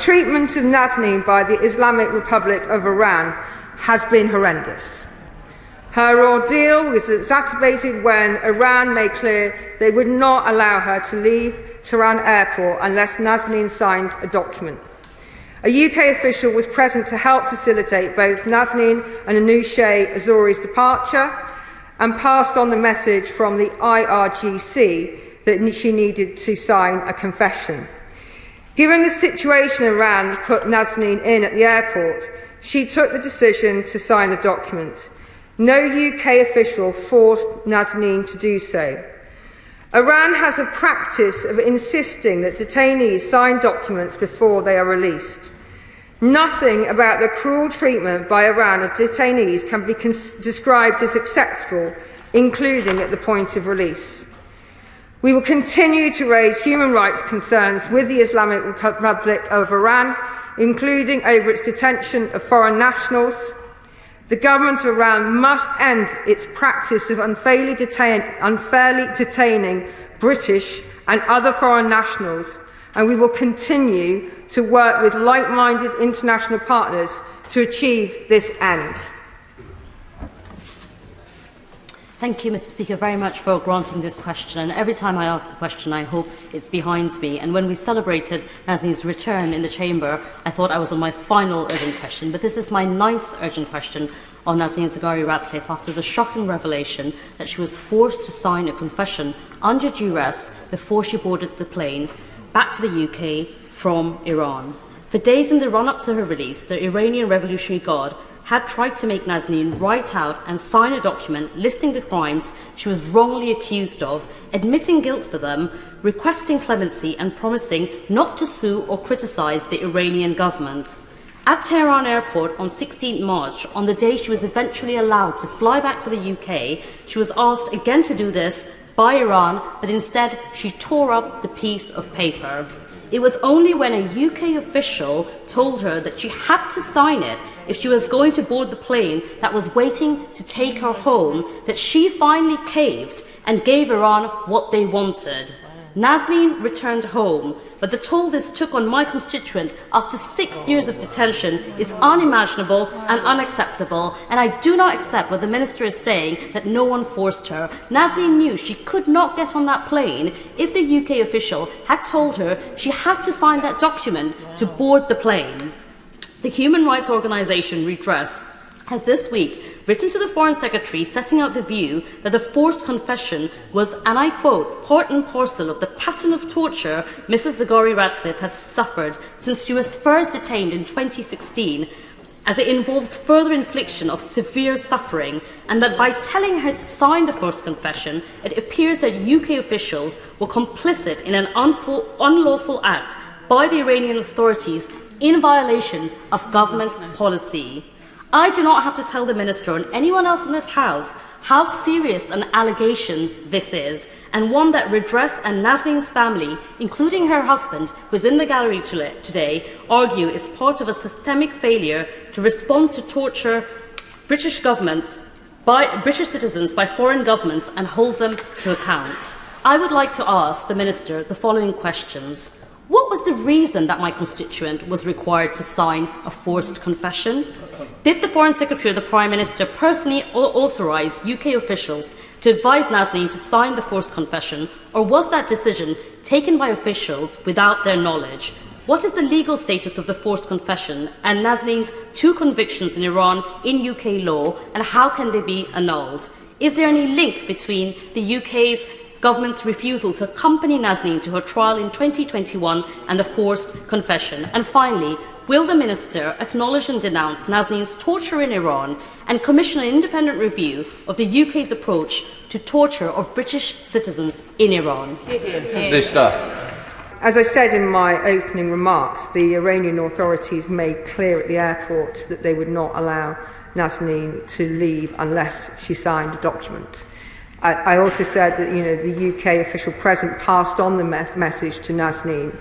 treatment of Nazanin by the Islamic Republic of Iran has been horrendous. Her ordeal was exacerbated when Iran made clear they would not allow her to leave Tehran airport unless Nazanin signed a document. A UK official was present to help facilitate both Nazanin and Anousheh Azori's departure and passed on the message from the IRGC that she needed to sign a confession. Given the situation Iran put Nazanin in at the airport, she took the decision to sign the document. No UK official forced Nazanin to do so. Iran has a practice of insisting that detainees sign documents before they are released. Nothing about the cruel treatment by Iran of detainees can be described as acceptable, including at the point of release. We will continue to raise human rights concerns with the Islamic Republic of Iran, including over its detention of foreign nationals. The government of Iran must end its practice of unfairly detaining British and other foreign nationals, and we will continue to work with like-minded international partners to achieve this end. Thank you, Mr. Speaker, very much for granting this question. And every time I ask the question, I hope it's behind me. And when we celebrated Nazanin's return in the chamber, I thought I was on my final urgent question. But this is my 9th urgent question on Nazanin Zaghari-Ratcliffe after the shocking revelation that she was forced to sign a confession under duress before she boarded the plane back to the UK from Iran. For days in the run-up to her release, the Iranian Revolutionary Guard had tried to make Nazanin write out and sign a document listing the crimes she was wrongly accused of, admitting guilt for them, requesting clemency and promising not to sue or criticise the Iranian government. At Tehran airport on 16 March, on the day she was eventually allowed to fly back to the UK, she was asked again to do this by Iran, but instead she tore up the piece of paper. It was only when a UK official told her that she had to sign it if she was going to board the plane that was waiting to take her home that she finally caved and gave Iran what they wanted. Nazanin returned home, but the toll this took on my constituent after 6 years of detention is unimaginable and unacceptable, and I do not accept what the Minister is saying, that no one forced her. Nazanin knew she could not get on that plane if the UK official had told her she had to sign that document to board the plane. The human rights organisation Redress has this week written to the Foreign Secretary setting out the view that the forced confession was, and I quote, part and parcel of the pattern of torture Mrs. Zaghari-Ratcliffe has suffered since she was first detained in 2016, as it involves further infliction of severe suffering, and that by telling her to sign the forced confession, it appears that UK officials were complicit in an unlawful act by the Iranian authorities in violation of government policy. I do not have to tell the Minister and anyone else in this House how serious an allegation this is, and one that Redress and Nazanin's family, including her husband, who is in the gallery today, argue is part of a systemic failure to respond to torture British citizens by foreign governments and hold them to account. I would like to ask the Minister the following questions. What was the reason that my constituent was required to sign a forced confession? Did the Foreign Secretary or the Prime Minister personally authorise UK officials to advise Nazanin to sign the forced confession, or was that decision taken by officials without their knowledge? What is the legal status of the forced confession and Nazanin's 2 convictions in Iran in UK law, and how can they be annulled? Is there any link between the UK's government's refusal to accompany Nazanin to her trial in 2021 and the forced confession? And finally, will the Minister acknowledge and denounce Nazanin's torture in Iran and commission an independent review of the UK's approach to torture of British citizens in Iran? Minister. As I said in my opening remarks, the Iranian authorities made clear at the airport that they would not allow Nazanin to leave unless she signed a document. I also said that the UK official present passed on the message to Nazanin,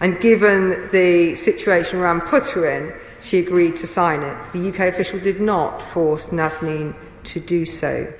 and given the situation Iran put her in, she agreed to sign it. The UK official did not force Nazanin to do so.